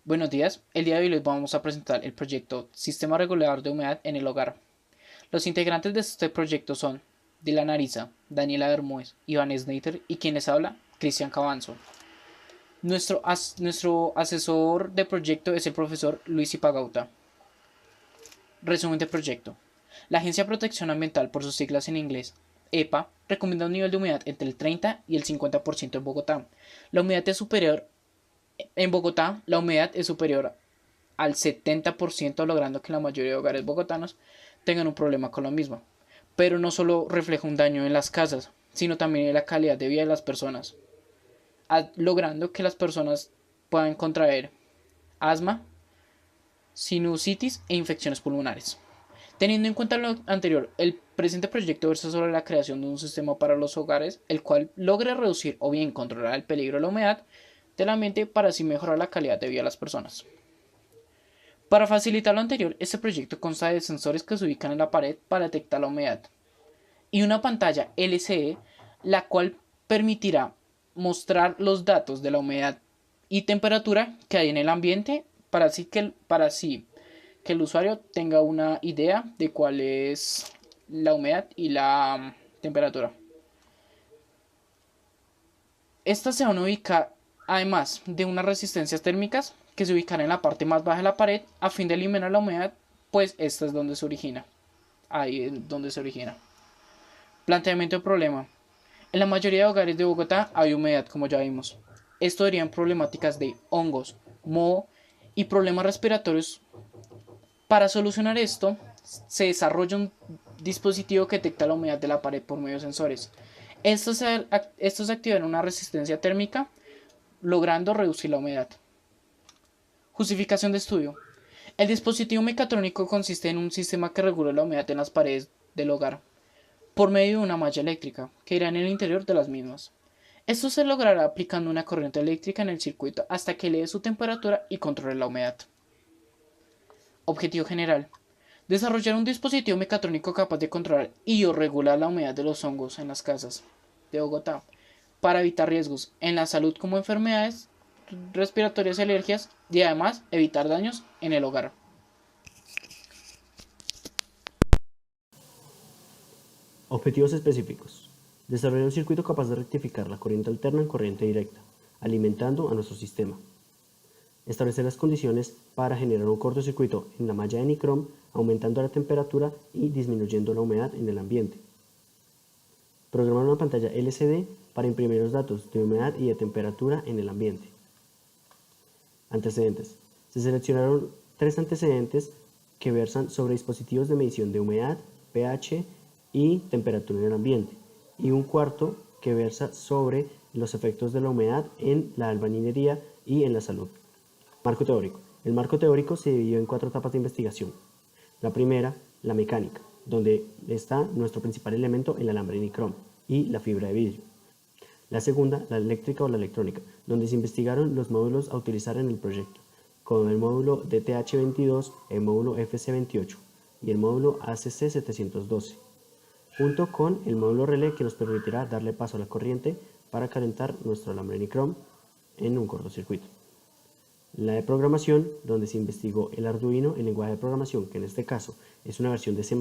Buenos días, el día de hoy les vamos a presentar el proyecto Sistema Regulador de Humedad en el Hogar. Los integrantes de este proyecto son Dylan Ariza, Daniela Bermúdez, Iván Sneiter y quien les habla, Cristian Cabanzo. Nuestro asesor de proyecto es el profesor Luis Ipagauta. Resumen del proyecto. La Agencia de Protección Ambiental, por sus siglas en inglés, EPA, recomienda un nivel de humedad entre el 30 y el 50% en Bogotá. En Bogotá, la humedad es superior al 70%, logrando que la mayoría de hogares bogotanos tengan un problema con lo mismo. Pero no solo refleja un daño en las casas, sino también en la calidad de vida de las personas, logrando que las personas puedan contraer asma, sinusitis e infecciones pulmonares. Teniendo en cuenta lo anterior, el presente proyecto versa sobre la creación de un sistema para los hogares, el cual logre reducir o bien controlar el peligro de la humedad del ambiente para así mejorar la calidad de vida de las personas. Para facilitar lo anterior, este proyecto consta de sensores que se ubican en la pared para detectar la humedad y una pantalla LCD, la cual permitirá mostrar los datos de la humedad y temperatura que hay en el ambiente para así que el usuario tenga una idea de cuál es la humedad y la temperatura. Estas se van a ubicar además de unas resistencias térmicas que se ubicarán en la parte más baja de la pared a fin de eliminar la humedad, pues esta es donde se origina. Ahí es donde se origina. Planteamiento de problema. En la mayoría de hogares de Bogotá hay humedad, como ya vimos. Esto deriva en problemáticas de hongos, moho y problemas respiratorios. Para solucionar esto, se desarrolla un dispositivo que detecta la humedad de la pared por medio de sensores. Estos se activan una resistencia térmica, logrando reducir la humedad. Justificación de estudio. El dispositivo mecatrónico consiste en un sistema que regula la humedad en las paredes del hogar por medio de una malla eléctrica que irá en el interior de las mismas. Esto se logrará aplicando una corriente eléctrica en el circuito hasta que eleve su temperatura y controle la humedad. Objetivo general. Desarrollar un dispositivo mecatrónico capaz de controlar y o regular la humedad de los hongos en las casas de Bogotá para evitar riesgos en la salud como enfermedades respiratorias y alergias y además evitar daños en el hogar. Objetivos específicos. Desarrollar un circuito capaz de rectificar la corriente alterna en corriente directa, alimentando a nuestro sistema. Establecer las condiciones para generar un cortocircuito en la malla de nicrom, aumentando la temperatura y disminuyendo la humedad en el ambiente. Programar una pantalla LCD para imprimir los datos de humedad y de temperatura en el ambiente. Antecedentes. Se seleccionaron 3 antecedentes que versan sobre dispositivos de medición de humedad, pH y temperatura en el ambiente, y un cuarto que versa sobre los efectos de la humedad en la albañilería y en la salud. Marco teórico. El marco teórico se dividió en 4 etapas de investigación. La primera, la mecánica, donde está nuestro principal elemento, el alambre nicrom y la fibra de vidrio. La segunda, la eléctrica o la electrónica, donde se investigaron los módulos a utilizar en el proyecto, como el módulo DTH22, el módulo FC28 y el módulo ACC712, junto con el módulo relé que nos permitirá darle paso a la corriente para calentar nuestro alambre nicrom en un cortocircuito. La de programación, donde se investigó el Arduino, el lenguaje de programación, que en este caso es una versión de C++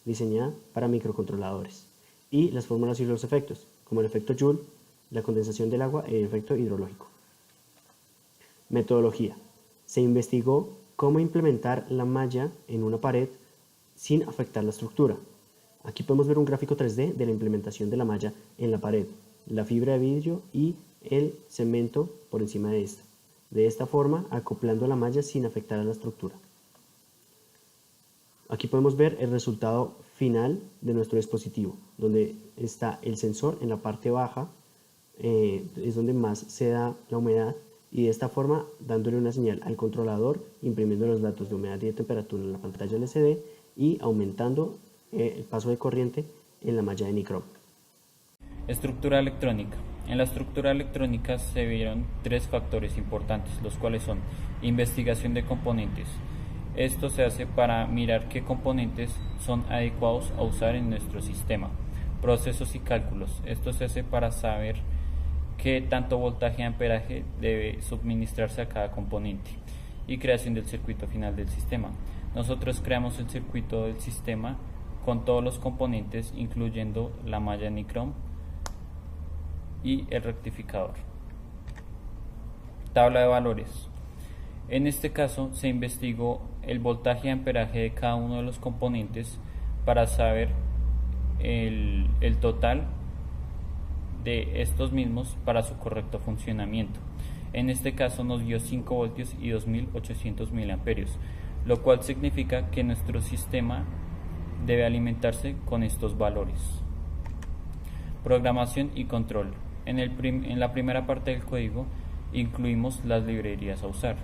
diseñada para microcontroladores, y las fórmulas y los efectos, como el efecto Joule, la condensación del agua y el efecto hidrológico. Metodología. Se investigó cómo implementar la malla en una pared sin afectar la estructura. Aquí podemos ver un gráfico 3D de la implementación de la malla en la pared, la fibra de vidrio y el cemento por encima de esta. De esta forma, acoplando la malla sin afectar a la estructura. Aquí podemos ver el resultado final de nuestro dispositivo, donde está el sensor en la parte baja, es donde más se da la humedad, y de esta forma dándole una señal al controlador, imprimiendo los datos de humedad y de temperatura en la pantalla LCD y aumentando el paso de corriente en la malla de nicrom. Estructura electrónica. En la estructura electrónica se vieron 3 factores importantes, los cuales son investigación de componentes. Esto se hace para mirar qué componentes son adecuados a usar en nuestro sistema. Procesos y cálculos. Esto se hace para saber qué tanto voltaje y amperaje debe suministrarse a cada componente. y creación del circuito final del sistema. Nosotros creamos el circuito del sistema con todos los componentes, incluyendo la malla Nicrom y el rectificador. Tabla de valores. En este caso se investigó el voltaje y amperaje de cada uno de los componentes para saber el total de estos mismos para su correcto funcionamiento. En este caso nos dio 5 voltios y 2800 miliamperios, lo cual significa que nuestro sistema debe alimentarse con estos valores. Programación y control. En la primera parte del código incluimos las librerías a usar.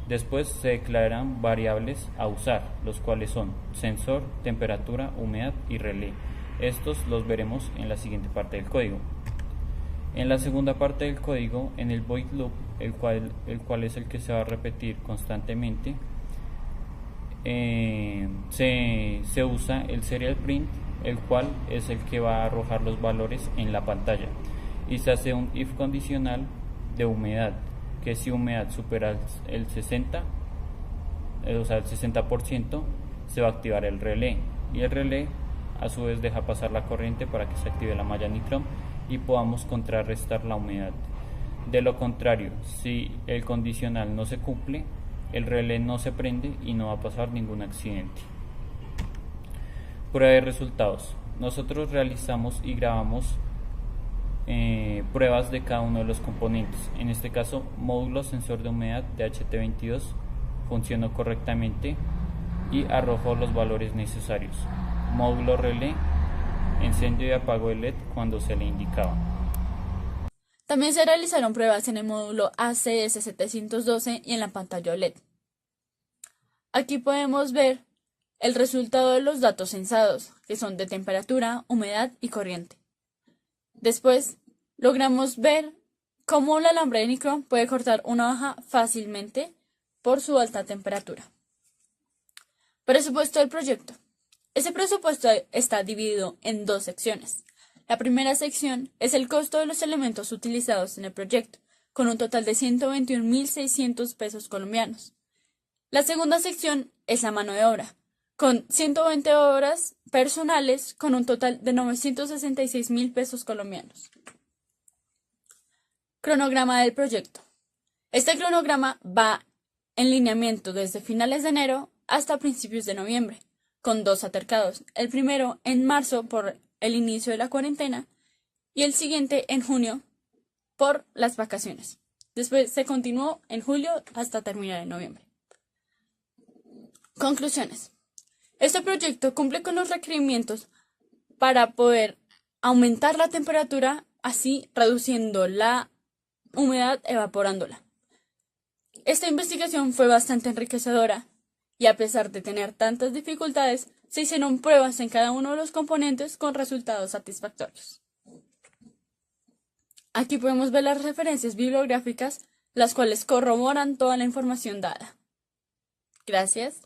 Después se declaran variables a usar, los cuales son sensor, temperatura, humedad y relé. Estos los veremos en la siguiente parte del código. En la segunda parte del código, en el void loop, el cual es el que se va a repetir constantemente, se usa el serial print, el cual es el que va a arrojar los valores en la pantalla, y se hace un if condicional de humedad, que si humedad supera el 60%, se va a activar el relé, y el relé a su vez deja pasar la corriente para que se active la malla Nicrom y podamos contrarrestar la humedad. De lo contrario, si el condicional no se cumple, el relé no se prende y no va a pasar ningún accidente. Prueba de resultados. Nosotros realizamos y grabamos pruebas de cada uno de los componentes. En este caso, módulo sensor de humedad de HT22 funcionó correctamente y arrojó los valores necesarios. Módulo relé encendió y apagó el LED cuando se le indicaba. También se realizaron pruebas en el módulo ACS712 y en la pantalla OLED. Aquí podemos ver el resultado de los datos censados, que son de temperatura, humedad y corriente. Después, logramos ver cómo el alambre de Nicrom puede cortar una hoja fácilmente por su alta temperatura. Presupuesto del proyecto. Ese presupuesto está dividido en 2 secciones. La primera sección es el costo de los elementos utilizados en el proyecto, con un total de 121.600 pesos colombianos. La segunda sección es la mano de obra, con 120 horas personales, con un total de 966.000 pesos colombianos. Cronograma del proyecto. Este cronograma va en lineamiento desde finales de enero hasta principios de noviembre, con 2 altercados, el primero en marzo por el inicio de la cuarentena y el siguiente en junio por las vacaciones. Después se continuó en julio hasta terminar en noviembre. Conclusiones. Este proyecto cumple con los requerimientos para poder aumentar la temperatura, así reduciendo la humedad, evaporándola. Esta investigación fue bastante enriquecedora y a pesar de tener tantas dificultades, se hicieron pruebas en cada uno de los componentes con resultados satisfactorios. Aquí podemos ver las referencias bibliográficas, las cuales corroboran toda la información dada. Gracias.